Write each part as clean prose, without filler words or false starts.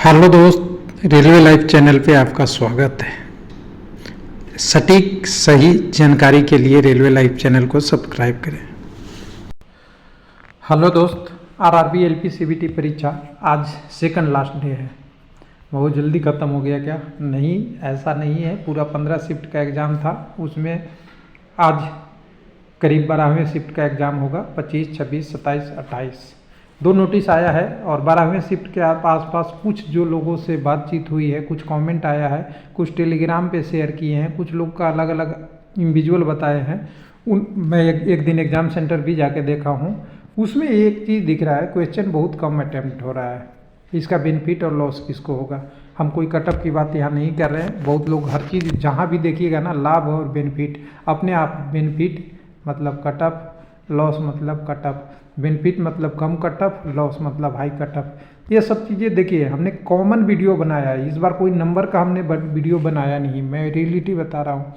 Hello दोस्त, railway live channel पे आपका स्वागत है। सटीक सही जानकारी के लिए रेलवे लाइव चैनल को सब्सक्राइब करें। हेलो दोस्त, आरआरबी एलपी सीबीटी परीक्षा आज सेकंड लास्ट डे है। बहुत जल्दी ख़त्म हो गया क्या? नहीं, ऐसा नहीं है। पूरा 15 शिफ्ट का एग्ज़ाम था, उसमें आज करीब 12वें शिफ्ट का एग्ज़ाम होगा। 25, 26, 27, 28 दो नोटिस आया है और 12वें शिफ्ट के आसपास कुछ जो लोगों से बातचीत हुई है, कुछ कमेंट आया है, कुछ टेलीग्राम पे शेयर किए हैं, कुछ लोग का अलग अलग इंडिविजुअल बताए हैं। मैं एक दिन एग्ज़ाम सेंटर भी जाके देखा हूँ। उसमें एक चीज़ दिख रहा है, क्वेश्चन बहुत कम अटैम्प्ट हो रहा है। इसका बेनिफिट और लॉस किसको होगा? हम कोई कटअप की बात यहाँ नहीं कर रहे हैं। बहुत लोग हर चीज़ जहाँ भी देखिएगा ना, लाभ और बेनिफिट अपने आप। बेनिफिट मतलब कटअप, लॉस मतलब कटअप। बेनिफिट मतलब कम कटअप, लॉस मतलब हाई कटअप। ये सब चीज़ें देखिए, हमने कॉमन वीडियो बनाया है। इस बार कोई नंबर का हमने वीडियो बनाया नहीं, मैं रियलिटी बता रहा हूँ।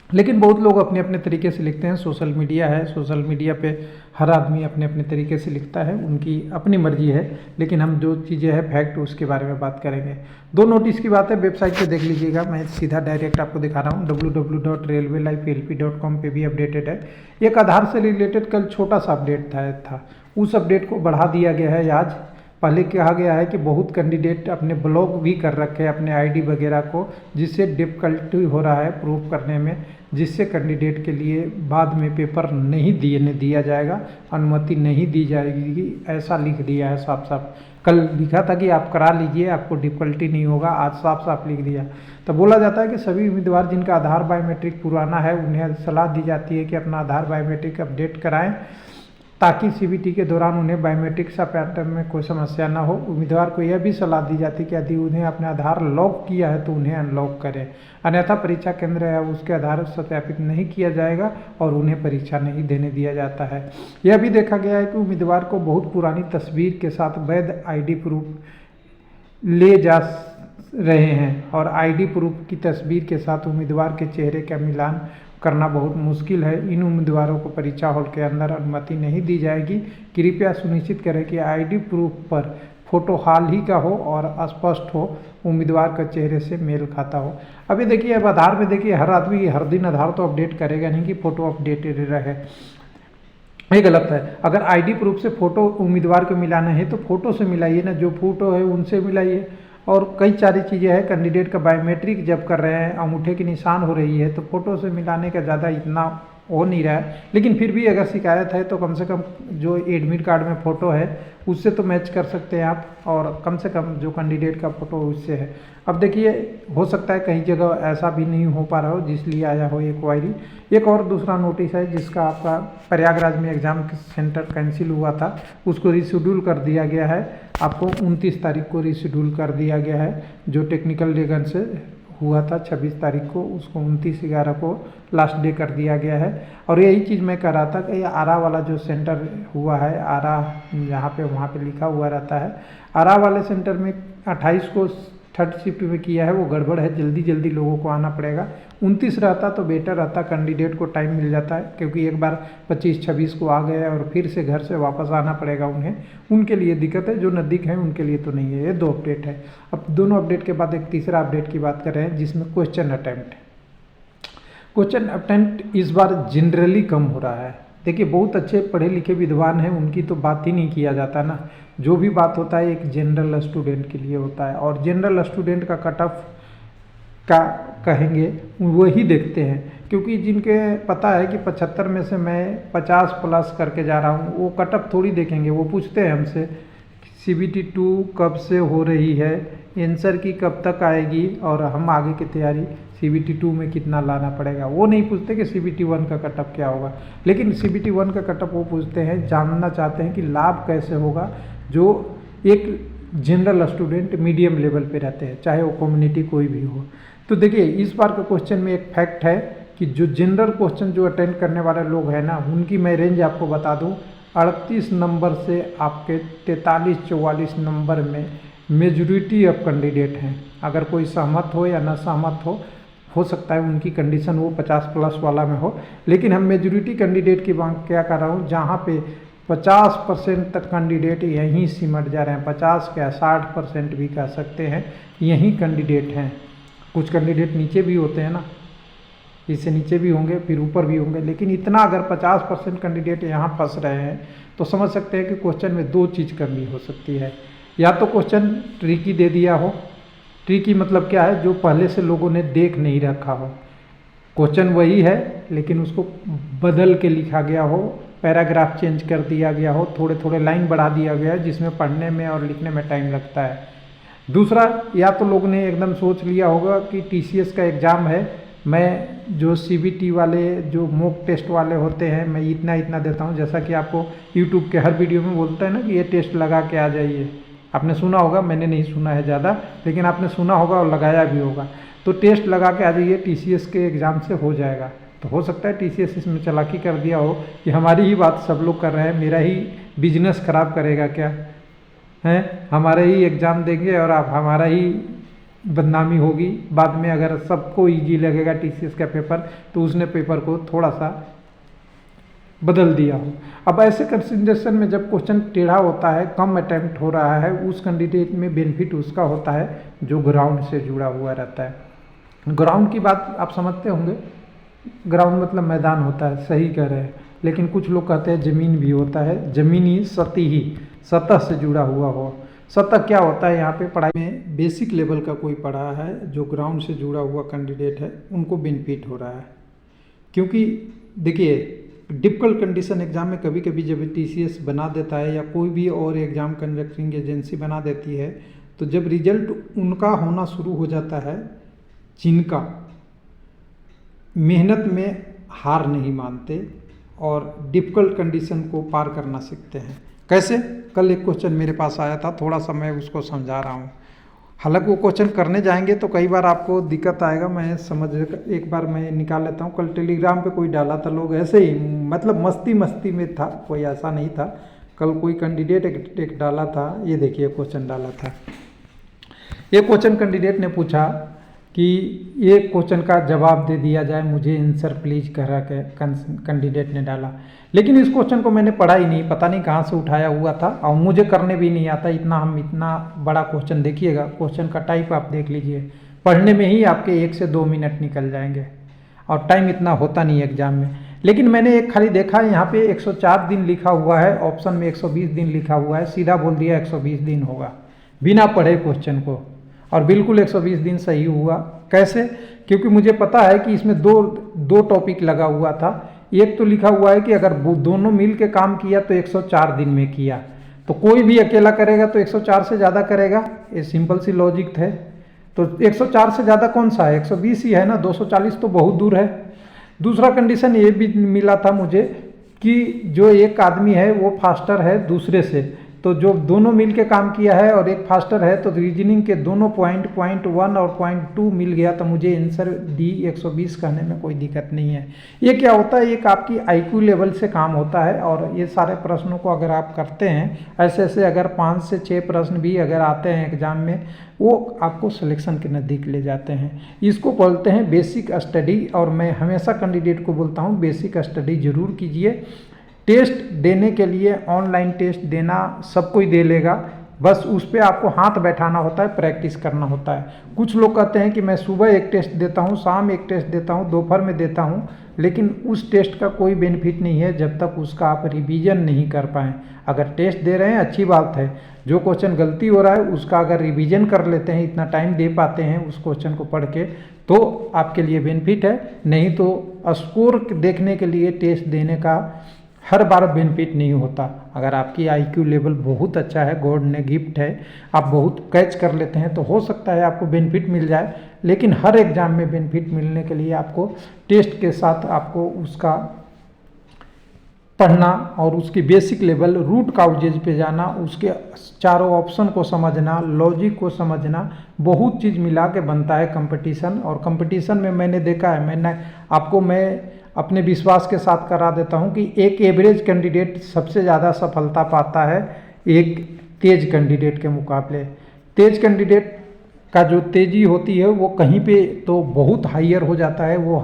लेकिन बहुत लोग अपने अपने तरीके से लिखते हैं। सोशल मीडिया है, सोशल मीडिया पे हर आदमी अपने अपने तरीके से लिखता है, उनकी अपनी मर्जी है। लेकिन हम जो चीज़ें हैं फैक्ट, उसके बारे में बात करेंगे। दो नोटिस की बात है, वेबसाइट पे देख लीजिएगा। मैं सीधा डायरेक्ट आपको दिखा रहा हूँ। www.railwaylifelp.com पे भी अपडेटेड है। एक आधार से रिलेटेड कल छोटा सा अपडेट था, उस अपडेट को बढ़ा दिया गया है आज। पहले कहा गया है कि बहुत कैंडिडेट अपने ब्लॉक भी कर रखे हैं अपने आईडी वगैरह को, जिससे डिफ़िकल्टी हो रहा है प्रूफ करने में, जिससे कैंडिडेट के लिए बाद में पेपर नहीं दिया जाएगा, अनुमति नहीं दी जाएगी, ऐसा लिख दिया है साफ साफ। कल लिखा था कि आप करा लीजिए, आपको डिफ़िकल्टी नहीं होगा, आज साफ साफ लिख दिया। तो बोला जाता है कि सभी उम्मीदवार जिनका आधार बायोमेट्रिक पुराना है, उन्हें सलाह दी जाती है कि अपना आधार बायोमेट्रिक अपडेट कराएं, ताकि सीबीटी के दौरान उन्हें बायोमेट्रिक सत्यापन में कोई समस्या ना हो। उम्मीदवार को यह भी सलाह दी जाती है कि यदि उन्हें अपने आधार लॉक किया है तो उन्हें अनलॉक करें, अन्यथा परीक्षा केंद्र या उसके आधार सत्यापित नहीं किया जाएगा और उन्हें परीक्षा नहीं देने दिया जाता है। यह भी देखा गया है कि उम्मीदवार को बहुत पुरानी तस्वीर के साथ वैध आईडी प्रूफ ले जा रहे हैं और आईडी प्रूफ की तस्वीर के साथ उम्मीदवार के चेहरे का मिलान करना बहुत मुश्किल है। इन उम्मीदवारों को परीक्षा हॉल के अंदर अनुमति नहीं दी जाएगी। कृपया सुनिश्चित करें कि आईडी प्रूफ पर फोटो हाल ही का हो और स्पष्ट हो, उम्मीदवार के चेहरे से मेल खाता हो। अभी देखिए, अब आधार में देखिए, हर आदमी हर दिन आधार तो अपडेट करेगा नहीं कि फ़ोटो अपडेटेड रहे, ये गलत है। अगर आईडी प्रूफ से फ़ोटो उम्मीदवार को मिलाना है तो फ़ोटो से मिलाइए ना, जो फ़ोटो है उनसे मिलाइए। और कई सारी चीज़ें हैं, कैंडिडेट का बायोमेट्रिक जब कर रहे हैं, अंगूठे की निशान हो रही है, तो फ़ोटो से मिलाने का ज़्यादा इतना हो नहीं रहा है। लेकिन फिर भी अगर शिकायत है तो कम से कम जो एडमिट कार्ड में फ़ोटो है उससे तो मैच कर सकते हैं आप, और कम से कम जो कैंडिडेट का फ़ोटो उससे है। अब देखिए, हो सकता है कहीं जगह ऐसा भी नहीं हो पा रहा हो, जिसलिए आया हो ये क्वायरी। एक और दूसरा नोटिस है जिसका आपका प्रयागराज में एग्ज़ाम सेंटर कैंसिल हुआ था, उसको रिशेड्यूल कर दिया गया है। आपको 29 तारीख को रिशेड्यूल कर दिया गया है। जो टेक्निकल रीजन से हुआ था 26 तारीख को, उसको 29/11 को लास्ट डे कर दिया गया है। और यही चीज़ मैं कह रहा था कि आरा वाला जो सेंटर हुआ है, आरा जहाँ पे वहाँ पे लिखा हुआ रहता है, आरा वाले सेंटर में 28 को थर्ड शिफ्ट में किया है, वो गड़बड़ है। जल्दी जल्दी लोगों को आना पड़ेगा। 29 रहता तो बेटर रहता, कैंडिडेट को टाइम मिल जाता है, क्योंकि एक बार 25-26 को आ गए और फिर से घर से वापस आना पड़ेगा उन्हें, उनके लिए दिक्कत है। जो नज़दीक है उनके लिए तो नहीं है। ये दो अपडेट है। अब दोनों अपडेट के बाद एक तीसरा अपडेट की बात कर रहे हैं, जिसमें क्वेश्चन अटेम्प्ट इस बार जनरली कम हो रहा है। देखिए, बहुत अच्छे पढ़े लिखे विद्वान हैं, उनकी तो बात ही नहीं किया जाता ना। जो भी बात होता है एक जनरल स्टूडेंट के लिए होता है, और जनरल स्टूडेंट का कट ऑफ का कहेंगे वही देखते हैं, क्योंकि जिनके पता है कि 75 में से मैं 50 प्लस करके जा रहा हूँ, वो कट ऑफ थोड़ी देखेंगे। वो पूछते हैं हमसे CBT 2 कब से हो रही है, आंसर की कब तक आएगी, और हम आगे की तैयारी CBT 2 में कितना लाना पड़ेगा। वो नहीं पूछते कि CBT 1 का कटअप क्या होगा। लेकिन CBT 1 का कटअप वो पूछते हैं, जानना चाहते हैं कि लाभ कैसे होगा जो एक जनरल स्टूडेंट मीडियम लेवल पे रहते हैं, चाहे वो कम्युनिटी कोई भी हो। तो देखिए, इस बार के क्वेश्चन में एक फैक्ट है कि जो जनरल क्वेश्चन जो अटेंड करने वाले लोग हैं ना, उनकी मैं रेंज आपको बता दूँ। 38 नंबर से आपके 43-44 नंबर में मेजॉरिटी ऑफ कैंडिडेट हैं। अगर कोई सहमत हो या न सहमत हो सकता है उनकी कंडीशन वो 50 प्लस वाला में हो, लेकिन हम मेजॉरिटी कैंडिडेट की बात क्या कर रहा हूँ, जहाँ पे 50% तक कैंडिडेट यहीं सिमट जा रहे हैं, 50 क्या 60% भी कह सकते हैं यहीं कैंडिडेट हैं। कुछ कैंडिडेट नीचे भी होते हैं ना, इससे नीचे भी होंगे फिर ऊपर भी होंगे, लेकिन इतना अगर 50% कैंडिडेट यहाँ फंस रहे हैं तो समझ सकते हैं कि क्वेश्चन में दो चीज़ करनी हो सकती है। या तो क्वेश्चन ट्रिकी दे दिया हो, ट्रिकी मतलब क्या है, जो पहले से लोगों ने देख नहीं रखा हो, क्वेश्चन वही है लेकिन उसको बदल के लिखा गया हो, पैराग्राफ चेंज कर दिया गया हो, थोड़े थोड़े लाइन बढ़ा दिया गया है, जिसमें पढ़ने में और लिखने में टाइम लगता है। दूसरा, या तो लोग ने एकदम सोच लिया होगा कि TCS का एग्ज़ाम है, मैं जो CBT वाले जो मॉक टेस्ट वाले होते हैं मैं इतना इतना देता हूँ, जैसा कि आपको यूट्यूब के हर वीडियो में बोलता है ना कि ये टेस्ट लगा के आ जाइए। आपने सुना होगा, मैंने नहीं सुना है ज़्यादा, लेकिन आपने सुना होगा और लगाया भी होगा। तो टेस्ट लगा के आ जाइए, TCS के एग्ज़ाम से हो जाएगा। तो हो सकता है TCS इसमें चालाकी कर दिया हो कि हमारी ही बात सब लोग कर रहे हैं, मेरा ही बिजनेस खराब करेगा क्या है, हमारे ही एग्ज़ाम देंगे और आप हमारा ही बदनामी होगी बाद में। अगर सबको ईजी लगेगा TCS का पेपर तो उसने पेपर को थोड़ा सा बदल दिया हो। अब ऐसे कंसिडरेशन में जब क्वेश्चन टेढ़ा होता है, कम अटैम्प्ट हो रहा है, उस कैंडिडेट में बेनिफिट उसका होता है जो ग्राउंड से जुड़ा हुआ रहता है। ग्राउंड की बात आप समझते होंगे, ग्राउंड मतलब मैदान होता है, सही कह रहे हैं, लेकिन कुछ लोग कहते हैं ज़मीन भी होता है, ज़मीनी सतही सतह से जुड़ा हुआ हो। सतह क्या होता है, यहाँ पे पढ़ाई में बेसिक लेवल का कोई पढ़ा है जो ग्राउंड से जुड़ा हुआ कैंडिडेट है उनको बेनिफिट हो रहा है। क्योंकि देखिए डिफ़िकल्ट कंडीशन एग्ज़ाम में कभी कभी जब TCS बना देता है या कोई भी और एग्ज़ाम कंडक्टिंग एजेंसी बना देती है, तो जब रिजल्ट उनका होना शुरू हो जाता है जिनका मेहनत में हार नहीं मानते और डिफ़िकल्ट कंडीशन को पार करना सीखते हैं। कैसे? कल एक क्वेश्चन मेरे पास आया था, थोड़ा सा मैं उसको समझा रहा हूँ। हालांकि वो क्वेश्चन करने जाएंगे तो कई बार आपको दिक्कत आएगा, मैं समझ एक बार मैं निकाल लेता हूँ। कल टेलीग्राम पे कोई डाला था, लोग ऐसे ही मतलब मस्ती मस्ती में था, कोई ऐसा नहीं था। कल कोई कैंडिडेट एक डाला था, ये देखिए क्वेश्चन डाला था। ये क्वेश्चन कैंडिडेट ने पूछा कि ये क्वेश्चन का जवाब दे दिया जाए, मुझे आंसर प्लीज कह के कैंडिडेट ने डाला। लेकिन इस क्वेश्चन को मैंने पढ़ा ही नहीं, पता नहीं कहाँ से उठाया हुआ था और मुझे करने भी नहीं आता इतना। हम इतना बड़ा क्वेश्चन देखिएगा, क्वेश्चन का टाइप आप देख लीजिए, पढ़ने में ही आपके 1 से 2 मिनट निकल जाएंगे और टाइम इतना होता नहीं एग्जाम में। लेकिन मैंने एक खाली देखा यहाँ पे 104 दिन लिखा हुआ है, ऑप्शन में 120 दिन लिखा हुआ है, सीधा बोल दिया 120 दिन होगा बिना पढ़े क्वेश्चन को, और बिल्कुल 120 दिन सही हुआ। कैसे? क्योंकि मुझे पता है कि इसमें दो टॉपिक लगा हुआ था। एक तो लिखा हुआ है कि अगर वो दोनों मिल के काम किया तो 104 दिन में किया, तो कोई भी अकेला करेगा तो 104 से ज़्यादा करेगा, ये सिंपल सी लॉजिक है। तो 104 से ज़्यादा कौन सा है, 120 ही है ना, 240 तो बहुत दूर है। दूसरा कंडीशन ये भी मिला था मुझे कि जो एक आदमी है वो फास्टर है दूसरे से, तो जो दोनों मिल के काम किया है और एक फास्टर है, तो रीजनिंग के दोनों पॉइंट 1 और 2 मिल गया, तो मुझे आंसर डी 120 कहने में कोई दिक्कत नहीं है। ये क्या होता है, एक आपकी IQ लेवल से काम होता है, और ये सारे प्रश्नों को अगर आप करते हैं ऐसे ऐसे, अगर 5 से 6 प्रश्न भी अगर आते हैं एग्जाम में, वो आपको सिलेक्शन के नज़दीक ले जाते हैं। इसको बोलते हैं बेसिक स्टडी, और मैं हमेशा कैंडिडेट को बोलता हूँ बेसिक स्टडी जरूर कीजिए। टेस्ट देने के लिए ऑनलाइन टेस्ट देना सब कोई दे लेगा, बस उस पर आपको हाथ बैठाना होता है, प्रैक्टिस करना होता है। कुछ लोग कहते हैं कि मैं सुबह एक टेस्ट देता हूँ, शाम एक टेस्ट देता हूँ, दोपहर में देता हूँ, लेकिन उस टेस्ट का कोई बेनिफिट नहीं है जब तक उसका आप रिवीजन नहीं कर पाएँ। अगर टेस्ट दे रहे हैं अच्छी बात है, जो क्वेश्चन गलती हो रहा है उसका अगर रिवीजन कर लेते हैं, इतना टाइम दे पाते हैं उस क्वेश्चन को पढ़ के, तो आपके लिए बेनिफिट है। नहीं तो स्कोर देखने के लिए टेस्ट देने का हर बार बेनिफिट नहीं होता। अगर आपकी IQ लेवल बहुत अच्छा है, गॉड ने गिफ्ट है, आप बहुत कैच कर लेते हैं, तो हो सकता है आपको बेनिफिट मिल जाए। लेकिन हर एग्जाम में बेनिफिट मिलने के लिए आपको टेस्ट के साथ आपको उसका पढ़ना और उसकी बेसिक लेवल रूट काउजेज पे जाना, उसके चारों ऑप्शन को समझना, लॉजिक को समझना, बहुत चीज़ मिला के बनता है कंपटीशन। और कंपटीशन में मैंने देखा है, मैं अपने विश्वास के साथ करा देता हूं कि एक एवरेज कैंडिडेट सबसे ज़्यादा सफलता पाता है एक तेज कैंडिडेट के मुकाबले। तेज कैंडिडेट का जो तेज़ी होती है वो कहीं पे तो बहुत हाइयर हो जाता है, वो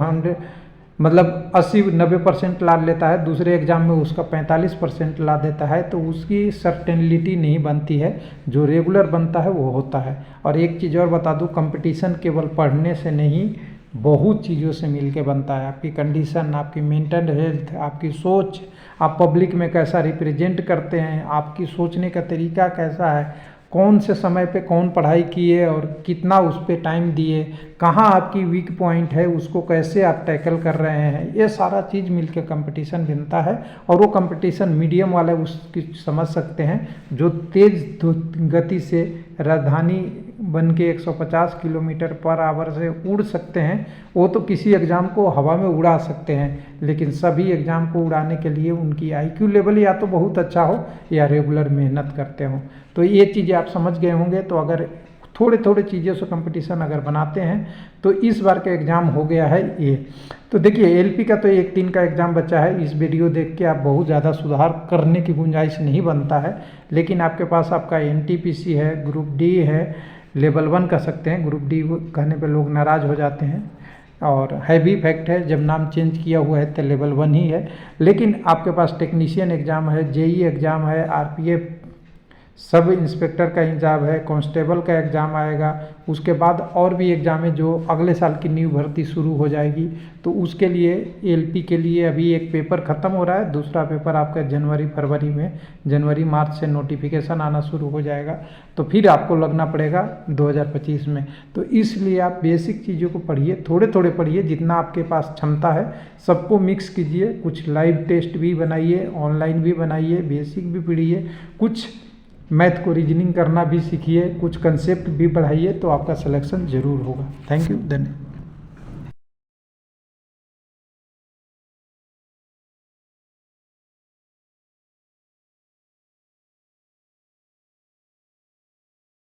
मतलब 80-90% ला लेता है, दूसरे एग्ज़ाम में उसका 45% ला देता है, तो उसकी सर्टेनिटी नहीं बनती है। जो रेगुलर बनता है वो होता है। और एक चीज़ और बता दूं, कंपटीशन केवल पढ़ने से नहीं, बहुत चीज़ों से मिल के बनता है। आपकी कंडीशन, आपकी मेंटल हेल्थ, आपकी सोच, आप पब्लिक में कैसा रिप्रेजेंट करते हैं, आपकी सोचने का तरीका कैसा है, कौन से समय पे कौन पढ़ाई किए और कितना उस पर टाइम दिए, कहाँ आपकी वीक पॉइंट है, उसको कैसे आप टैकल कर रहे हैं, ये सारा चीज़ मिलकर कंपटीशन बनता है। और वो कंपटीशन मीडियम वाले उसकी समझ सकते हैं, जो तेज़ गति से राजधानी बन के 150 किलोमीटर पर आवर से उड़ सकते हैं, वो तो किसी एग्ज़ाम को हवा में उड़ा सकते हैं। लेकिन सभी एग्ज़ाम को उड़ाने के लिए उनकी IQ लेवल या तो बहुत अच्छा हो या रेगुलर मेहनत करते हो। तो ये चीज़ें आप समझ गए होंगे। तो अगर थोड़े थोड़े चीज़ों से कंपटीशन अगर बनाते हैं तो इस बार का एग्ज़ाम हो गया है ये। तो देखिए LP का तो 1 दिन का एग्ज़ाम बचा है। इस वीडियो देख के आप बहुत ज़्यादा सुधार करने की गुंजाइश नहीं बनता है, लेकिन आपके पास आपका NTPC है, ग्रुप D है, लेवल 1 कह सकते हैं। ग्रुप D कहने पे लोग नाराज़ हो जाते हैं, और हैवी फैक्ट है, जब नाम चेंज किया हुआ है तो लेवल 1 ही है। लेकिन आपके पास टेक्नीशियन एग्ज़ाम है, JE एग्ज़ाम है, RPF सब इंस्पेक्टर का एग्ज़ाम है, कांस्टेबल का एग्ज़ाम आएगा, उसके बाद और भी एग्ज़ाम है जो अगले साल की न्यू भर्ती शुरू हो जाएगी। तो उसके लिए LP के लिए अभी एक पेपर ख़त्म हो रहा है, दूसरा पेपर आपका जनवरी-फरवरी में, जनवरी-मार्च से नोटिफिकेशन आना शुरू हो जाएगा, तो फिर आपको लगना पड़ेगा 2025 में। तो इसलिए आप बेसिक चीज़ों को पढ़िए, थोड़े थोड़े पढ़िए, जितना आपके पास क्षमता है सबको मिक्स कीजिए। कुछ लाइव टेस्ट भी बनाइए, ऑनलाइन भी बनाइए, बेसिक भी पढ़िए, कुछ मैथ को रीजनिंग करना भी सीखिए, कुछ कंसेप्ट भी पढ़ाइए, तो आपका सिलेक्शन ज़रूर होगा। थैंक यू, धन्यवाद।